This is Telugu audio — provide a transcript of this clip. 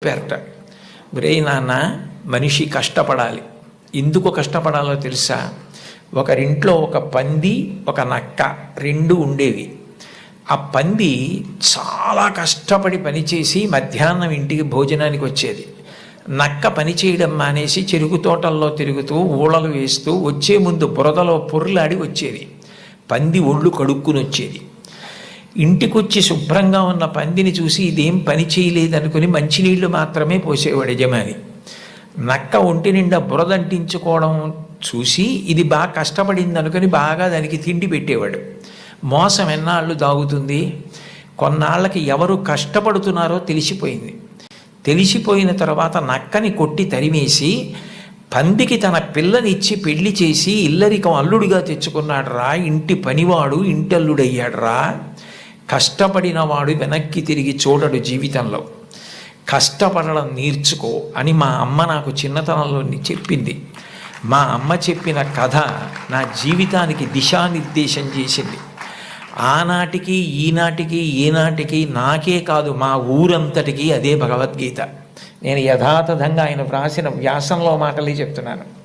పేరట ఒరే నాన్న, మనిషి కష్టపడాలి. ఎందుకు కష్టపడాలో తెలుసా? ఒకరింట్లో ఒక పంది, ఒక నక్క రెండు ఉండేవి. ఆ పంది చాలా కష్టపడి పనిచేసి మధ్యాహ్నం ఇంటికి భోజనానికి వచ్చేది. నక్క పని చేయడం మానేసి చెరుకు తోటల్లో తిరుగుతూ ఊళలు వేస్తూ వచ్చే ముందు బురదలో పొర్లాడి వచ్చేది. పంది ఒళ్ళు కడుక్కుని వచ్చేది. ఇంటికొచ్చి శుభ్రంగా ఉన్న పందిని చూసి ఇదేం పని చేయలేదనుకుని మంచినీళ్లు మాత్రమే పోసేవాడు యజమాని. నక్క ఒంటి నిండా బురదంటించుకోవడం చూసి ఇది బాగా కష్టపడింది అనుకుని బాగా దానికి తిండి పెట్టేవాడు. మోసం ఎన్నాళ్ళు దాగుతుంది? కొన్నాళ్ళకి ఎవరు కష్టపడుతున్నారో తెలిసిపోయింది. తెలిసిపోయిన తర్వాత నక్కని కొట్టి తరిమేసి పందికి తన పిల్లనిచ్చి పెళ్లి చేసి ఇల్లరికం అల్లుడిగా తెచ్చుకున్నాడు రా. ఇంటి పనివాడు ఇంటల్లుడయ్యాడు రా. కష్టపడినవాడు వెనక్కి తిరిగి చూడడు జీవితంలో. కష్టపడడం నేర్చుకో అని మా అమ్మ నాకు చిన్నతనంలో చెప్పింది. మా అమ్మ చెప్పిన కథ నా జీవితానికి దిశానిర్దేశం చేసింది. ఆనాటికి ఈనాటికి ఏనాటికి నాకే కాదు మా ఊరంతటికి అదే భగవద్గీత. నేను యథాతథంగా ఆయన వ్రాసిన వ్యాసంలో మాటలే చెప్తున్నాను.